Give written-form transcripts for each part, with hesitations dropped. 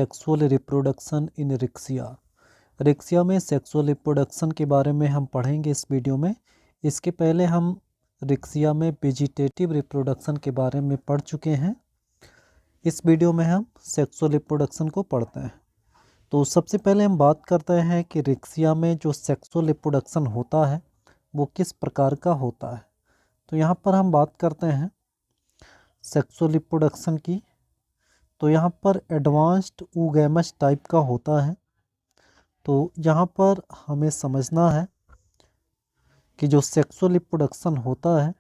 Sexual reproduction in Riccia. Riccia में sexual reproduction के बारे में हम पढ़ेंगे इस वीडियो में। इसके पहले हम रिक्सिया में वेजिटेटिव रिप्रोडक्शन के बारे में पढ़ चुके हैं। इस वीडियो में हम सेक्सुअल रिप्रोडक्शन को पढ़ते हैं। तो सबसे पहले हम बात करते हैं कि रिक्सिया में जो सेक्सुअल रिप्रोडक्शन होता है वो किस प्रकार का होता है। तो यहाँ पर हम बात करते हैं सेक्सुअल रिप्रोडक्शन की। तो यहाँ पर एडवांस्ड ऊगैमस टाइप का होता है। तो यहाँ पर हमें समझना है कि जो सेक्सुअल रिप्रोडक्शन होता है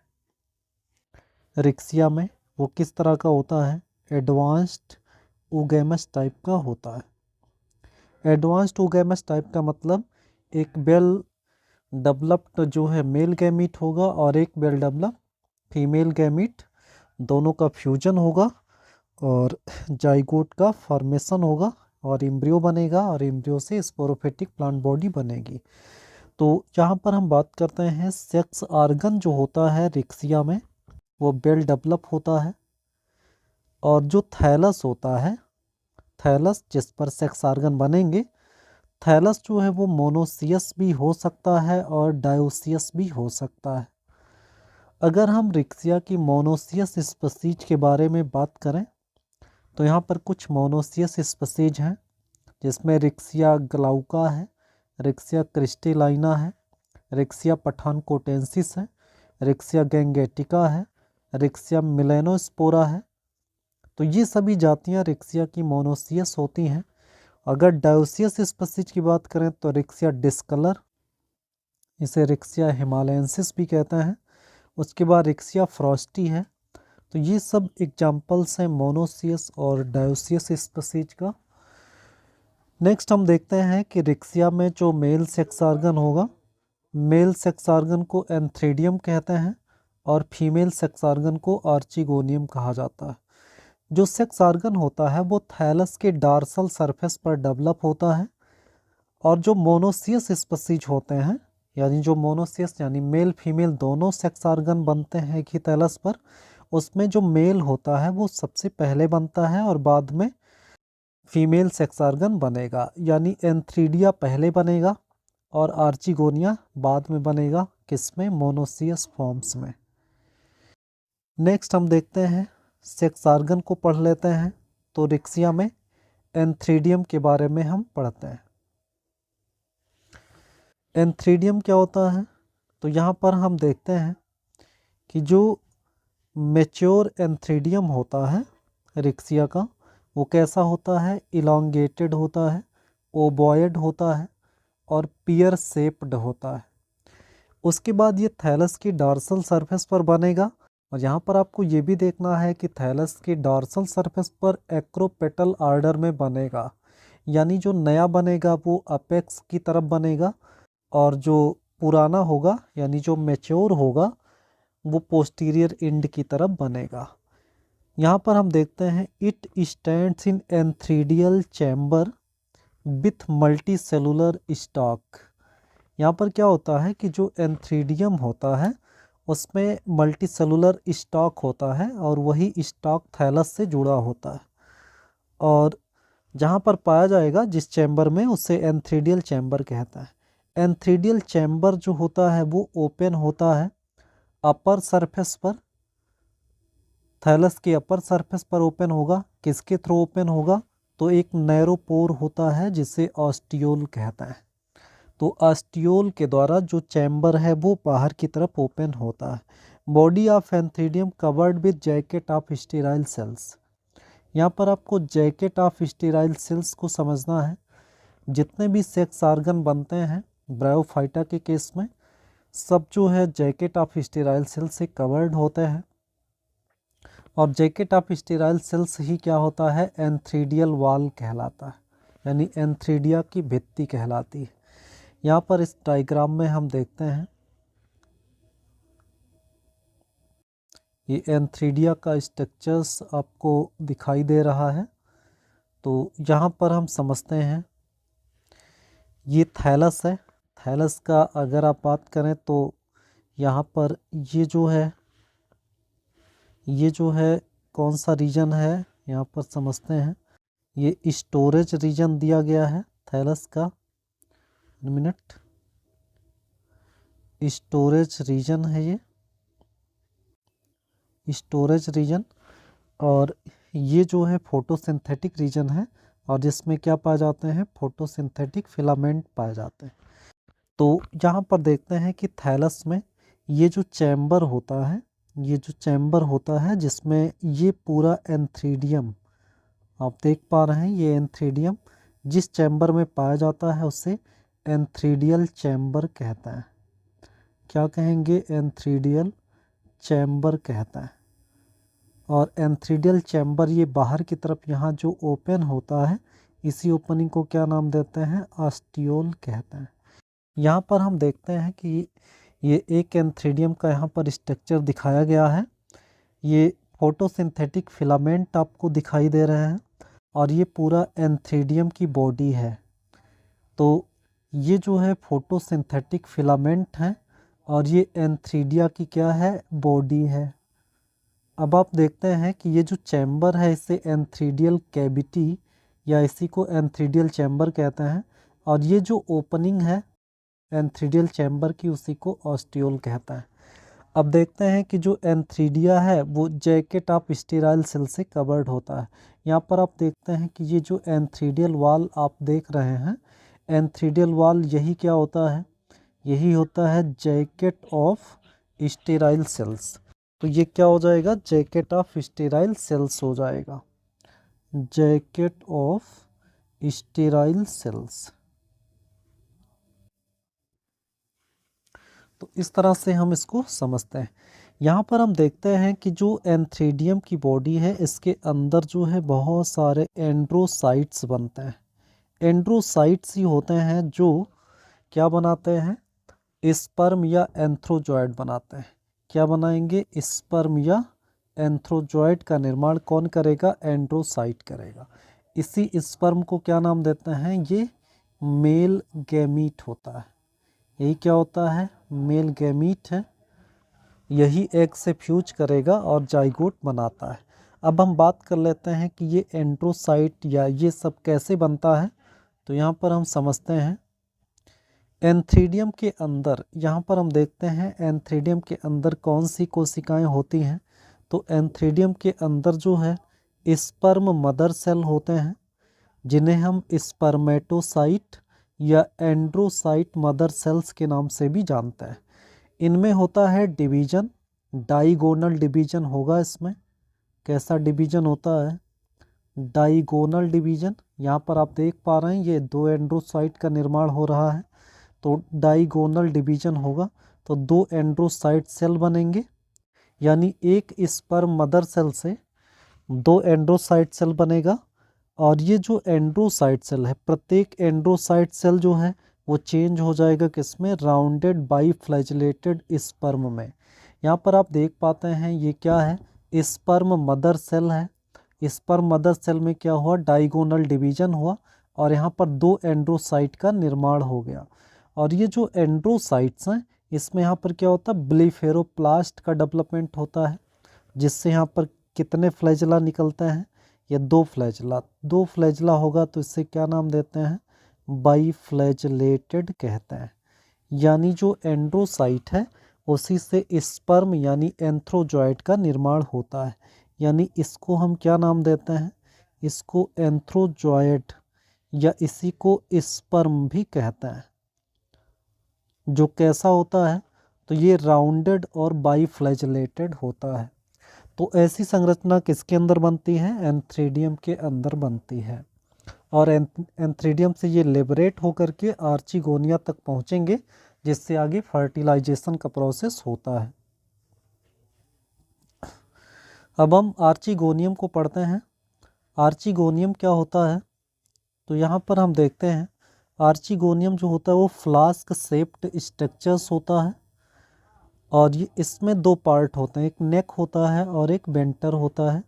रिक्सिया में वो किस तरह का होता है। एडवांस्ड ऊगैमस टाइप का होता है। एडवांस्ड ऊगैमस टाइप का मतलब एक वेल डेवलप्ड जो है मेल गैमीट होगा और एक वेल डेवलप्ड फीमेल गैमीट, दोनों का फ्यूजन होगा और जाइगोट का फॉर्मेशन होगा और एम्ब्रियो बनेगा और एम्ब्रियो से स्पोरोफिटिक प्लांट बॉडी बनेगी। तो यहाँ पर हम बात करते हैं सेक्स आर्गन जो होता है रिक्सिया में वो वेल डेवलप होता है। और जो थैलस होता है, थैलस जिस पर सेक्स आर्गन बनेंगे, थैलस जो है वो मोनोसियस भी हो सकता है और डायोसियस भी हो सकता है। अगर हम रिक्सिया की मोनोसियस स्पीशीज के बारे में बात करें तो यहाँ पर कुछ मोनोसियस स्पीशीज हैं जिसमें रिक्सिया ग्लाउका है, रिक्सिया क्रिस्टेलाइना है, रिक्सिया पठानकोटेंसिस है, रिक्सिया गैंगेटिका है, रिक्सिया मिलेनोस्पोरा है। तो ये सभी जातियाँ रिक्सिया की मोनोसियस होती हैं। अगर डायोसियस स्पीशीज की बात करें तो रिक्सिया डिस्कलर, इसे रिक्सिया हिमालयंसिस भी कहते हैं। उसके बाद रिक्सिया फ्रॉस्टी है। तो ये सब एग्जाम्पल्स हैं मोनोसियस और डायोसियस स्पीशीज का। नेक्स्ट हम देखते हैं कि रिक्सिया में जो मेल सेक्स आर्गन होगा, मेल सेक्स आर्गन को एंथ्रीडियम कहते हैं और फीमेल सेक्स आर्गन को आर्चिगोनियम कहा जाता है। जो सेक्स आर्गन होता है वो थैलस के डार्सल सरफेस पर डेवलप होता है। और जो मोनोसियस स्पीशीज होते हैं, यानी जो मोनोसियस यानी मेल फीमेल दोनों सेक्स आर्गन बनते हैं एक ही थैलस पर, उसमें जो मेल होता है वो सबसे पहले बनता है और बाद में फीमेल सेक्स आर्गन बनेगा। यानी एंथ्रीडिया पहले बनेगा और आर्चिगोनिया बाद में बनेगा। किसमें? मोनोसियस फॉर्म्स में। नेक्स्ट हम देखते हैं सेक्स आर्गन को पढ़ लेते हैं। तो रिक्सिया में एंथ्रीडियम के बारे में हम पढ़ते हैं। एंथ्रीडियम क्या होता है? तो यहाँ पर हम देखते हैं कि जो मैच्योर एंथ्रीडियम होता है रिक्सिया का वो कैसा होता है? इलॉन्गेटेड होता है, ओबॉयड होता है और पियर शेप्ड होता है। उसके बाद ये थैलस की डॉर्सल सरफेस पर बनेगा। और यहाँ पर आपको ये भी देखना है कि थैलस की डॉर्सल सरफेस पर एक्रोपेटल आर्डर में बनेगा। यानी जो नया बनेगा वो अपेक्स की तरफ बनेगा और जो पुराना होगा यानी जो मैच्योर होगा वो पोस्टीरियर एंड की तरफ बनेगा। यहाँ पर हम देखते हैं it stands in antheridial chamber with multi cellular stock. यहाँ पर क्या होता है कि जो एंथ्रीडियम होता है उसमें मल्टी सेलुलर स्टॉक होता है और वही स्टॉक थैलस से जुड़ा होता है। और जहाँ पर पाया जाएगा जिस चैम्बर में, उसे एंथ्रीडियल चैम्बर कहता है। एंथ्रीडियल चैम्बर जो होता है वो ओपन होता है अपर सरफेस पर, थैलस के अपर सरफेस पर ओपन होगा। किसके थ्रू ओपन होगा? तो एक नैरो पोर होता है जिसे ऑस्टियोल कहता है। तो ऑस्टियोल के द्वारा जो चैम्बर है वो बाहर की तरफ ओपन होता है। Body of antheridium covered with jacket of sterile cells. यहाँ पर आपको जैकेट ऑफ स्टेराइल सेल्स को समझना है। जितने भी सेक्स आर्गन बनते हैं ब्रायोफाइटा के केस में, सब जो है जैकेट ऑफ स्टेराइल सेल से कवर्ड होते हैं। और जैकेट ऑफ स्टेराइल सेल्स ही क्या होता है? एंथ्रीडियल वॉल कहलाता है, यानी एंथ्रीडिया की भित्ति कहलाती है। यहाँ पर इस डायग्राम में हम देखते हैं ये एंथ्रीडिया का स्ट्रक्चर्स आपको दिखाई दे रहा है। तो यहाँ पर हम समझते हैं ये थैलस है। थैलस का अगर आप बात करें तो यहाँ पर ये जो है कौन सा रीजन है यहाँ पर समझते हैं। ये स्टोरेज रीजन दिया गया है थैलस का, मिनट, स्टोरेज रीजन है ये, स्टोरेज रीजन। और ये जो है फोटोसिंथेटिक रीजन है, और जिसमें क्या पाए जाते हैं, फोटोसिंथेटिक फिलामेंट पाए जाते हैं। तो यहाँ पर देखते हैं कि थैलस में ये जो चैम्बर होता है, ये जो चैम्बर होता है जिसमें ये पूरा एंथ्रीडियम आप देख पा रहे हैं, ये एंथ्रीडियम जिस चैम्बर में पाया जाता है उसे एंथ्रीडियल चैम्बर कहते हैं। क्या कहेंगे, एंथ्रीडियल चैम्बर कहता है। और एंथ्रीडियल चैम्बर ये बाहर की तरफ यहाँ जो ओपन होता है, इसी ओपनिंग को क्या नाम देते हैं, ऑस्टियोल कहते हैं। यहाँ पर हम देखते हैं कि ये एक एंथ्रीडियम का यहाँ पर स्ट्रक्चर दिखाया गया है। ये फोटोसिंथेटिक फिलामेंट आपको दिखाई दे रहे हैं, और ये पूरा एंथ्रीडियम की बॉडी है। तो ये जो है फोटोसिंथेटिक फिलामेंट है, और ये एंथ्रीडिया की क्या है, बॉडी है। अब आप देखते हैं कि ये जो चैम्बर है इसे एंथ्रीडियल कैविटी या इसी को एंथ्रीडियल चैम्बर कहते हैं, और ये जो ओपनिंग है एंथ्रीडियल चैम्बर की उसी को ऑस्टियोल कहता है। अब देखते हैं कि जो एंथ्रीडिया है वो जैकेट ऑफ स्टेराइल सेल से कवर्ड होता है। यहाँ पर आप देखते हैं कि ये जो एंथ्रीडियल वॉल आप देख रहे हैं, एंथ्रीडियल वॉल यही क्या होता है, यही होता है जैकेट ऑफ स्टेराइल सेल्स। तो ये क्या हो जाएगा, जैकेट ऑफ स्टेराइल सेल्स हो जाएगा, जैकेट ऑफ स्टेराइल सेल्स। तो इस तरह से हम इसको समझते हैं। यहाँ पर हम देखते हैं कि जो एंथ्रीडियम की बॉडी है इसके अंदर जो है बहुत सारे एंड्रोसाइट्स बनते हैं। एंड्रोसाइट्स ही होते हैं जो क्या बनाते हैं, स्पर्म या एंथ्रोजॉइड बनाते हैं। क्या बनाएंगे, स्पर्म या एंथ्रोजॉइड का निर्माण कौन करेगा, एंड्रोसाइट करेगा। इसी स्पर्म को क्या नाम देते हैं, ये मेल गैमीट होता है। यही क्या होता है, मेल गैमीट है। यही एग से फ्यूज करेगा और जाइगोट बनाता है। अब हम बात कर लेते हैं कि ये एंड्रोसाइट या ये सब कैसे बनता है। तो यहाँ पर हम समझते हैं एंथ्रीडियम के अंदर, यहाँ पर हम देखते हैं एंथ्रीडियम के अंदर कौन सी कोशिकाएं होती हैं। तो एंथ्रीडियम के अंदर जो है स्पर्म मदर सेल होते हैं, जिन्हें हम स्पर्मेटोसाइट या एंड्रोसाइट मदर सेल्स के नाम से भी जानते हैं। इनमें होता है डिवीजन, डाइगोनल डिवीजन होगा इसमें। कैसा डिवीजन होता है, डाइगोनल डिवीजन। यहाँ पर आप देख पा रहे हैं ये दो एंड्रोसाइट का निर्माण हो रहा है, तो डाइगोनल डिवीजन होगा। तो दो एंड्रोसाइट सेल बनेंगे, यानी एक स्पर्म मदर सेल से दो एंड्रोसाइट सेल बनेगा। और ये जो एंड्रोसाइट सेल है, प्रत्येक एंड्रोसाइट सेल जो है वो चेंज हो जाएगा किसमें, राउंडेड बाई फ्लैजिलेटेड स्पर्म में। यहाँ पर आप देख पाते हैं ये क्या है, स्पर्म मदर सेल है। स्पर्म मदर सेल में क्या हुआ, डाइगोनल डिवीजन हुआ, और यहाँ पर दो एंड्रोसाइट का निर्माण हो गया। और ये जो एंड्रोसाइट्स हैं इसमें यहाँ पर क्या होता है, ब्लीफेरोप्लास्ट का डेवलपमेंट होता है, जिससे यहाँ पर कितने फ्लैजला निकलते हैं, ये दो फ्लैजला। दो फ्लैजला होगा तो इससे क्या नाम देते हैं, बाई फ्लैजलेटेड कहते हैं। यानी जो एंड्रोसाइट है उसी से स्पर्म यानी एंथ्रोजॉइड का निर्माण होता है। यानी इसको हम क्या नाम देते हैं, इसको एंथ्रोजॉइड या इसी को स्पर्म भी कहते हैं। जो कैसा होता है, तो ये राउंडेड और बाई फ्लैजलेटेड होता है। तो ऐसी संरचना किसके अंदर बनती है, एंथ्रीडियम के अंदर बनती है। और एंथ्रीडियम से ये लिबरेट होकर के आर्चिगोनिया तक पहुंचेंगे, जिससे आगे फर्टिलाइजेशन का प्रोसेस होता है। अब हम आर्चिगोनियम को पढ़ते हैं। आर्चिगोनियम क्या होता है, तो यहाँ पर हम देखते हैं आर्चिगोनियम जो होता है वो फ्लास्क शेप्ड स्ट्रक्चर्स होता है। और ये इसमें दो पार्ट होते हैं, एक नेक होता है और एक वेंटर होता है।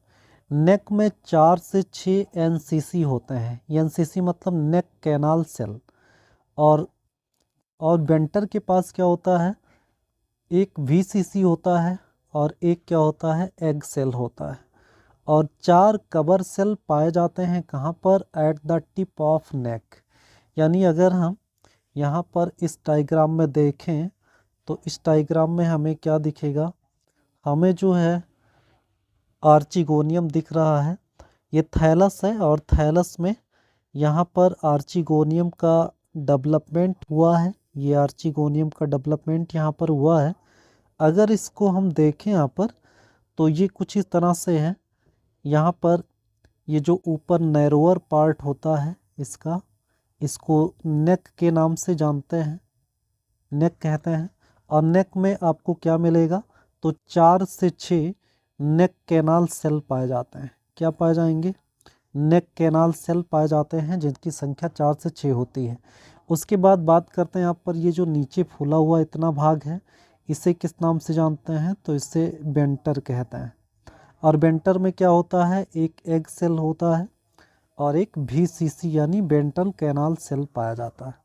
नेक में 4 से 6 एनसीसी होते हैं, एनसीसी मतलब नेक कैनाल सेल। और वेंटर के पास क्या होता है, एक वीसीसी होता है और एक क्या होता है, एग सेल होता है। और 4 कबर सेल पाए जाते हैं कहाँ पर, at the tip of neck. यानी अगर हम यहाँ पर इस डायग्राम में देखें तो इस डायग्राम में हमें क्या दिखेगा, हमें जो है आर्चिगोनियम दिख रहा है। ये थैलस है और थैलस में यहाँ पर आर्चिगोनियम का डेवलपमेंट हुआ है। ये आर्चिगोनियम का डेवलपमेंट यहाँ पर हुआ है। अगर इसको हम देखें यहाँ पर तो ये कुछ इस तरह से है। यहाँ पर ये जो ऊपर नैरोअर पार्ट होता है इसका, इसको नेक के नाम से जानते हैं, नेक कहते हैं। और नेक में आपको क्या मिलेगा, तो 4 से 6 नेक कैनाल सेल पाए जाते हैं। क्या पाए जाएंगे, नेक कैनाल सेल पाए जाते हैं जिनकी संख्या 4 से 6 होती है। उसके बाद बात करते हैं यहाँ पर ये जो नीचे फूला हुआ इतना भाग है, इसे किस नाम से जानते हैं, तो इसे बेंटर कहते हैं। और बेंटर में क्या होता है, एक एग सेल होता है और एक VCC यानी बेंटल कैनाल सेल पाया जाता है।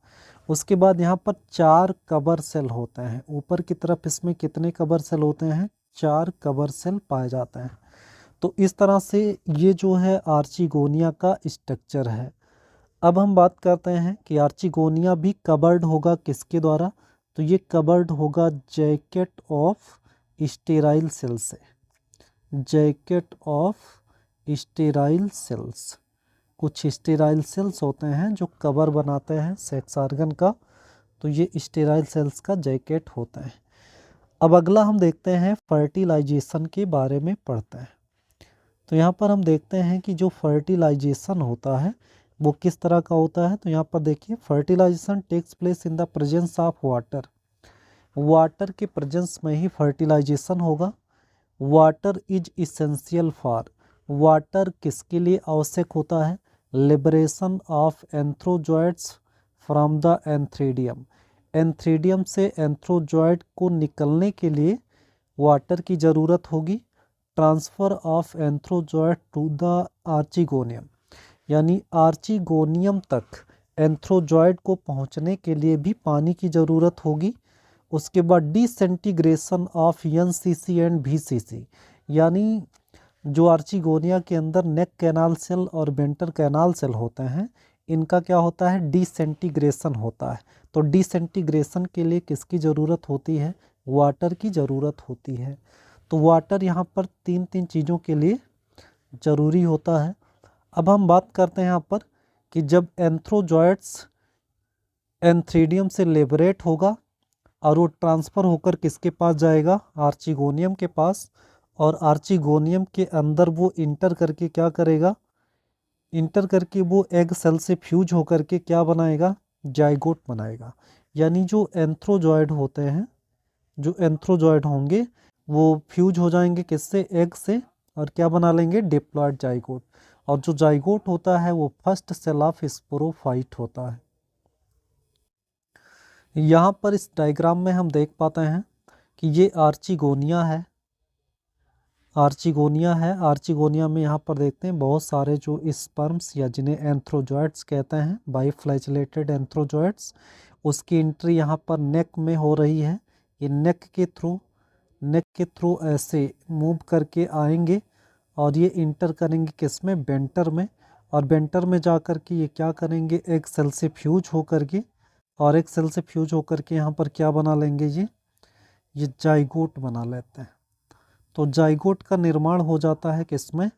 उसके बाद यहाँ पर 4 कबर सेल होते हैं। ऊपर की तरफ इसमें कितने कबर सेल होते हैं, 4 कबर सेल पाए जाते हैं। तो इस तरह से ये जो है आर्चिगोनिया का स्ट्रक्चर है। अब हम बात करते हैं कि आर्चिगोनिया भी कवर्ड होगा किसके द्वारा, तो ये कवर्ड होगा जैकेट ऑफ स्टेराइल सेल से। जैकेट ऑफ स्टेराइल सेल्स, कुछ स्टेराइल सेल्स होते हैं जो कवर बनाते हैं सेक्स ऑर्गन का, तो ये स्टेराइल सेल्स का जैकेट होता है। अब अगला हम देखते हैं फर्टिलाइजेशन के बारे में पढ़ते हैं। तो यहाँ पर हम देखते हैं कि जो फर्टिलाइजेशन होता है वो किस तरह का होता है। तो यहाँ पर देखिए, fertilization takes place in the presence of water. Water के प्रेजेंस में ही फर्टिलाइजेशन होगा। Water is essential for, water किसके लिए आवश्यक होता है, liberation of antherozoids from the antheridium. Antheridium से एंथ्रोजॉइड को निकलने के लिए वाटर की ज़रूरत होगी। Transfer of antherozoid to the archegonium, यानी आर्चिगोनियम तक एंथ्रोजॉइड को पहुंचने के लिए भी पानी की ज़रूरत होगी। उसके बाद डिसेंटीग्रेशन ऑफ NCC एंड VCC, यानी जो आर्चिगोनिया के अंदर नेक कैनाल सेल और बेंटर कैनाल सेल होते हैं, इनका क्या होता है, डिसेंटीग्रेशन होता है। तो डिसेंटीग्रेशन के लिए किसकी ज़रूरत होती है, वाटर की ज़रूरत होती है। तो वाटर यहाँ पर 3 चीज़ों के लिए ज़रूरी होता है। अब हम बात करते हैं यहाँ पर कि जब एंथ्रोजॉइड्स एंथ्रीडियम से लिबरेट होगा और वो ट्रांसफ़र होकर किसके पास जाएगा, आर्चिगोनियम के पास। और आर्चिगोनियम के अंदर वो इंटर करके क्या करेगा, इंटर करके वो एग सेल से फ्यूज होकर के क्या बनाएगा, जाइगोट बनाएगा। यानी जो एंथ्रोजॉइड होते हैं, जो एंथ्रोजॉइड होंगे वो फ्यूज हो जाएंगे किससे, एग से, और क्या बना लेंगे, डिप्लॉयड जाइगोट। और जो जाइगोट होता है वो फर्स्ट सेल ऑफ स्पोरोफाइट होता है। यहाँ पर इस डायग्राम में हम देख पाते हैं कि ये आर्चिगोनिया है, आर्चिगोनिया है। आर्चिगोनिया में यहाँ पर देखते हैं बहुत सारे जो स्पर्म्स या जिन्हें एंथ्रोजॉइड्स कहते हैं, बाइफ्लैजिलेटेड एंथ्रोजॉइड्स, उसकी एंट्री यहाँ पर नेक में हो रही है। ये नेक के थ्रू ऐसे मूव करके आएंगे और ये इंटर करेंगे किसमें, बेंटर में। और बेंटर में जा कर के ये क्या करेंगे, एक सेल से फ्यूज होकर के, और एक सेल से फ्यूज होकर के यहाँ पर क्या बना लेंगे, ये जाइगोट बना लेते हैं। तो जाइगोट का निर्माण हो जाता है किसमें,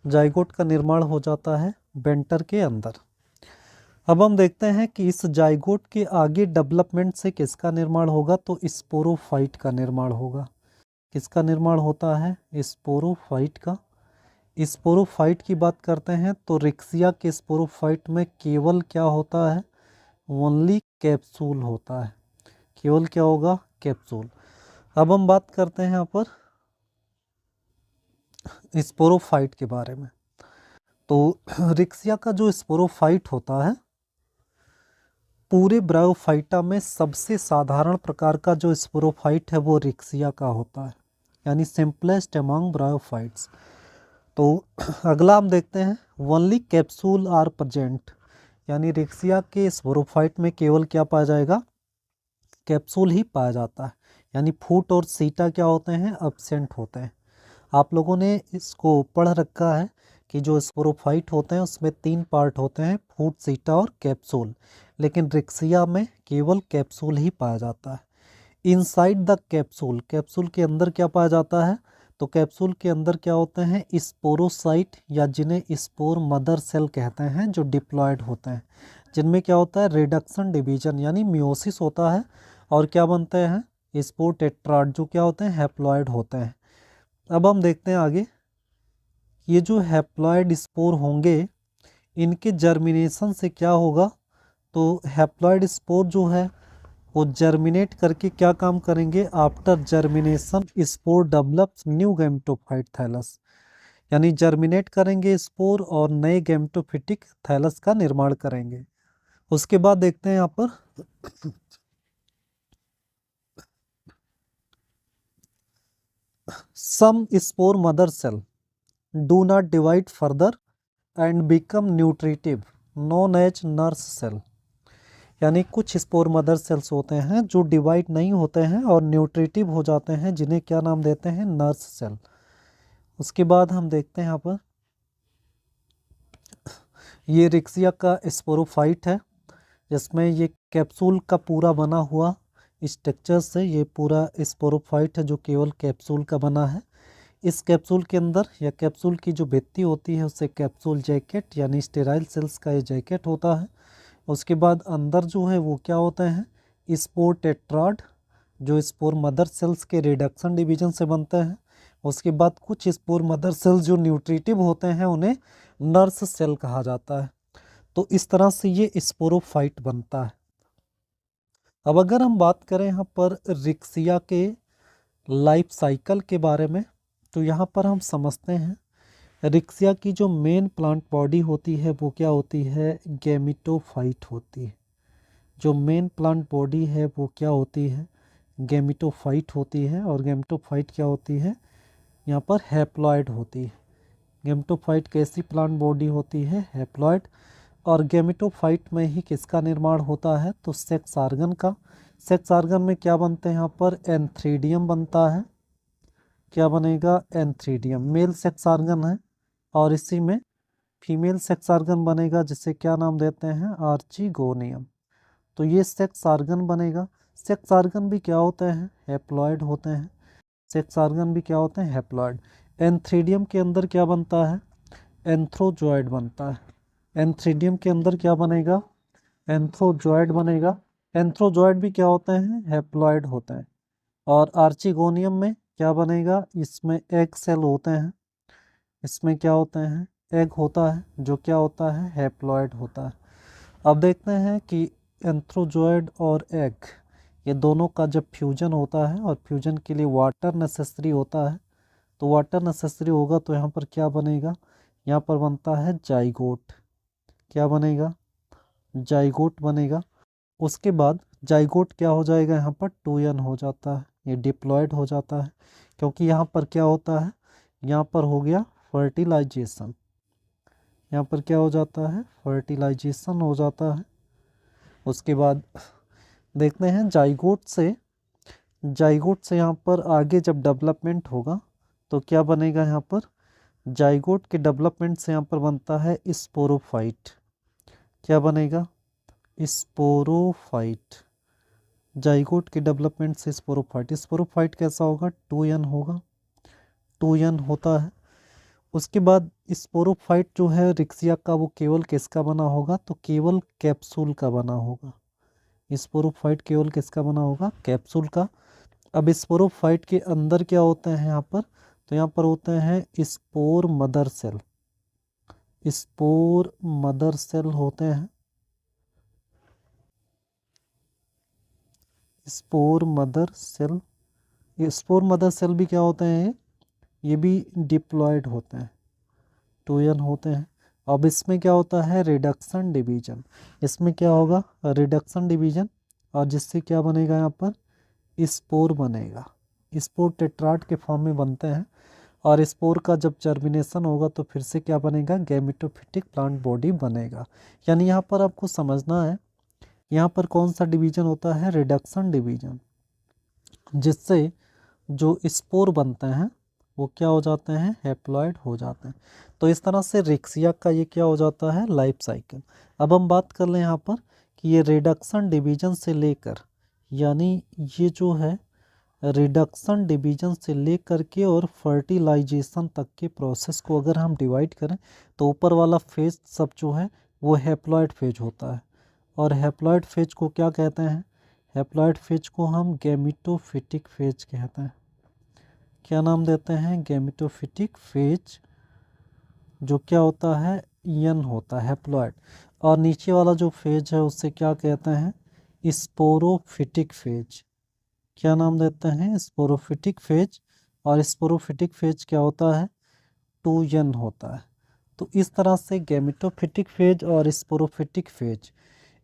जाइगोट का निर्माण हो जाता है बेंटर के अंदर। अब हम देखते हैं कि इस जाइगोट के आगे डेवलपमेंट से किसका निर्माण होगा, तो स्पोरोफाइट का निर्माण होगा। किसका निर्माण होता है, स्पोरोफाइट का। स्पोरोफाइट की बात करते हैं तो रिक्सिया के स्पोरोफाइट में केवल क्या होता है, ओनली कैप्सूल होता है। केवल क्या होगा, कैप्सूल। अब हम बात करते हैं यहाँ पर स्पोरोफाइट के बारे में। तो रिक्सिया का जो स्पोरोफाइट होता है, पूरे ब्रायोफाइटा में सबसे साधारण प्रकार का जो स्पोरोफाइट है वो रिक्सिया का होता है, यानी सिंपलेस्ट अमंग ब्रायोफाइट्स। तो अगला हम देखते हैं, ओनली कैप्सूल आर प्रेजेंट, यानी रिक्सिया के स्पोरोफाइट में केवल क्या पाया जाएगा, कैप्सूल ही पाया जाता है। यानी फूट और सीटा क्या होते हैं, एब्सेंट होते हैं। आप लोगों ने इसको पढ़ रखा है कि जो स्पोरोफाइट होते हैं उसमें 3 पार्ट होते हैं, फूट, सीटा और कैप्सूल। लेकिन रिक्सिया में केवल कैप्सूल ही पाया जाता है। इनसाइड द कैप्सूल, कैप्सूल के अंदर क्या पाया जाता है? तो कैप्सूल के अंदर क्या होते हैं? स्पोरोसाइट, या जिन्हें स्पोर मदर सेल कहते हैं, जो डिप्लॉयड होते हैं, जिनमें क्या होता है? रिडक्शन डिवीजन यानी मियोसिस होता है। और क्या बनते हैं? स्पोर टेट्राड, जो क्या होते हैं? हैप्लॉयड होते हैं। अब हम देखते हैं आगे, ये जो हैप्लॉयड स्पोर होंगे इनके जर्मिनेशन से क्या होगा? तो हैप्लॉयड स्पोर जो है वो जर्मिनेट करके क्या काम करेंगे? After germination spore develops new gametophyte thallus, यानी जर्मिनेट करेंगे स्पोर और नए गैमेटोफिटिक थैलस का निर्माण करेंगे। उसके बाद देखते हैं यहाँ पर some spore mother cell do not divide further and become nutritive non as nurse cell, यानी कुछ स्पोर मदर सेल्स होते हैं जो डिवाइड नहीं होते हैं और न्यूट्रिटिव हो जाते हैं, जिन्हें क्या नाम देते हैं? Nurse cell. उसके बाद हम देखते हैं यहाँ पर ये रिक्सिया का स्पोरोफाइट है, जिसमें ये कैप्सूल का पूरा बना हुआ स्ट्रक्चर से ये पूरा स्पोरोफाइट है जो केवल कैप्सूल का बना है। इस कैप्सूल के अंदर या कैप्सूल की जो भित्ति होती है उससे कैप्सूल जैकेट यानी स्टेराइल सेल्स का ये जैकेट होता है। उसके बाद अंदर जो है वो क्या होते हैं? स्पोर टेट्राड, जो स्पोर मदर सेल्स के रिडक्शन डिवीजन से बनते हैं। उसके बाद कुछ स्पोर मदर सेल्स जो न्यूट्रिटिव होते हैं उन्हें नर्स सेल कहा जाता है। तो इस तरह से ये स्पोरोफाइट बनता है। अब अगर हम बात करें यहाँ पर रिक्सिया के लाइफ साइकिल के बारे में, तो यहाँ पर हम समझते हैं रिक्सिया की जो मेन प्लांट बॉडी होती है वो क्या होती है? गैमेटोफाइट होती है। जो मेन प्लांट बॉडी है वो क्या होती है? गैमेटोफाइट होती है। और गैमेटोफाइट क्या होती है? यहाँ पर हैप्लॉयड होती है। गैमेटोफाइट कैसी प्लांट बॉडी होती है? हैप्लॉयड। और गैमेटोफाइट में ही किसका निर्माण होता है? तो सेक्स आर्गन का। सेक्स आर्गन में क्या बनते हैं? यहाँ पर एंथ्रीडियम बनता है। क्या बनेगा? एंथ्रीडियम मेल सेक्स आर्गन है। और इसी में फीमेल सेक्स आर्गन बनेगा जिसे क्या नाम देते हैं? आर्चिगोनियम। तो ये सेक्स आर्गन बनेगा। सेक्स आर्गन भी क्या होते हैं? हैप्लॉयड होते हैं। सेक्स आर्गन भी क्या होते हैं? हैप्लॉयड। एंथ्रीडियम के अंदर क्या बनता है? एंथ्रोजॉयड बनता है। एंथ्रीडियम के अंदर क्या बनेगा? एंथ्रोजॉयड बनेगा। एंथ्रोजॉयड भी क्या होते हैं? हैप्लॉयड होते हैं। और आर्चिगोनियम में क्या बनेगा? इसमें एग सेल होते हैं। इसमें क्या होते हैं? एग होता है जो क्या होता है? हैप्लॉयड होता है। अब देखते हैं कि एंथ्रोजॉयड और एग ये दोनों का जब फ्यूजन होता है और फ्यूजन के लिए वाटर नेसेसरी होता है, तो वाटर नेसेसरी होगा तो यहाँ पर क्या बनेगा? यहाँ पर बनता है जाइगोट। क्या बनेगा? जाइगोट बनेगा। उसके बाद जाइगोट क्या हो जाएगा? यहाँ पर 2n हो जाता है, ये डिप्लॉयड हो जाता है। क्योंकि यहाँ पर क्या होता है? यहाँ पर हो गया फर्टिलाइजेशन। यहाँ पर क्या हो जाता है? फर्टिलाइजेशन हो जाता है। उसके बाद देखते हैं जाइगोट से यहाँ पर आगे जब डेवलपमेंट होगा तो क्या बनेगा? यहाँ पर जाइगोट के डेवलपमेंट से यहाँ पर बनता है स्पोरोफाइट। क्या बनेगा? स्पोरोफाइट। जाइगोट के डेवलपमेंट से स्पोरोफाइट। स्पोरोफाइट कैसा होगा? 2n होगा। 2n होता है। उसके बाद स्पोरोफाइट जो है रिक्सिया का वो केवल किसका बना होगा? तो केवल कैप्सूल का बना होगा। स्पोरोफाइट केवल किसका बना होगा? कैप्सूल का। अब स्पोरोफाइट के अंदर क्या होते हैं यहाँ पर? तो यहाँ पर होते हैं spore mother cell. Spore mother cell होते हैं। Spore mother cell. ये स्पोर मदर सेल भी क्या होते हैं? ये भी डिप्लॉयड होते हैं। 2n होते हैं। अब इसमें क्या होता है? Reduction division. इसमें क्या होगा? Reduction division. और जिससे क्या बनेगा? यहाँ पर स्पोर बनेगा। स्पोर टेट्राड के फॉर्म में बनते हैं। और स्पोर का जब जर्मिनेशन होगा तो फिर से क्या बनेगा? गैमेटोफिटिक प्लांट बॉडी बनेगा। यानी यहाँ पर आपको समझना है यहाँ पर कौन सा डिवीजन होता है? रिडक्शन डिवीजन, जिससे जो स्पोर बनते हैं वो क्या हो जाते हैं, हैप्लॉइड हो जाते हैं। तो इस तरह से रिक्सिया का ये क्या हो जाता है, लाइफ साइकिल। अब हम बात कर लें यहाँ पर कि ये रिडक्शन डिवीजन से लेकर, यानी ये जो है रिडक्शन डिवीजन से लेकर के और फर्टिलाइजेशन तक के प्रोसेस को अगर हम डिवाइड करें तो ऊपर वाला फेज सब जो है वो हैप्लॉइड फेज होता है। और हैप्लॉइड फेज को क्या कहते हैं, हैप्लॉइड फेज को हम गैमेटोफिटिक फेज कहते हैं। क्या नाम देते हैं, गैमेटोफिटिक फेज, जो क्या होता है, यन होता है, हैप्लॉइड। और नीचे वाला जो फेज है उससे क्या कहते हैं, स्पोरोफिटिक फेज। क्या नाम देते हैं, स्पोरोफिटिक फेज। और स्पोरोफिटिक फेज क्या होता है, 2n होता है। तो इस तरह से गैमेटोफिटिक फेज और स्पोरोफिटिक फेज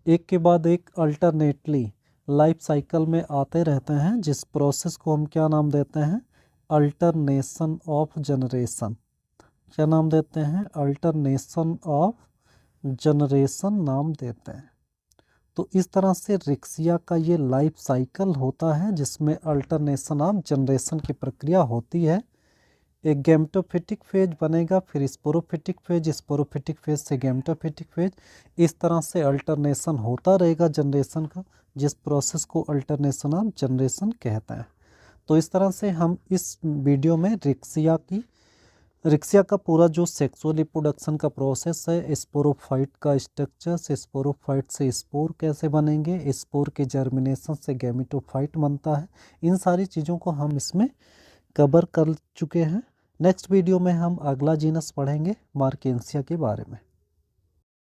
एक के बाद एक अल्टरनेटली लाइफ साइकिल में आते रहते हैं, जिस प्रोसेस को हम क्या नाम देते हैं, अल्टरनेशन ऑफ जनरेशन। क्या नाम देते हैं, अल्टरनेशन ऑफ जनरेशन नाम देते हैं। तो इस तरह से रिक्सिया का ये लाइफ साइकिल होता है जिसमें अल्टरनेशन ऑफ जनरेशन की प्रक्रिया होती है। एक गैमेटोफिटिक फेज बनेगा, फिर स्पोरोफिटिक फेज, स्पोरोफिटिक फेज से गैमेटोफिटिक फेज। इस तरह से अल्टरनेशन होता रहेगा जनरेशन का, जिस प्रोसेस को अल्टरनेशन ऑफ जनरेशन कहते हैं। तो इस तरह से हम इस वीडियो में रिक्सिया का पूरा जो सेक्सुअल रिप्रोडक्शन का प्रोसेस है, स्पोरोफाइट का स्ट्रक्चर, से स्पोरोफाइट से स्पोर कैसे बनेंगे, स्पोर के जर्मिनेशन से गैमेटोफाइट बनता है, इन सारी चीज़ों को हम इसमें कवर कर चुके हैं। नेक्स्ट वीडियो में हम अगला जीनस पढ़ेंगे, मार्केंसिया के बारे में।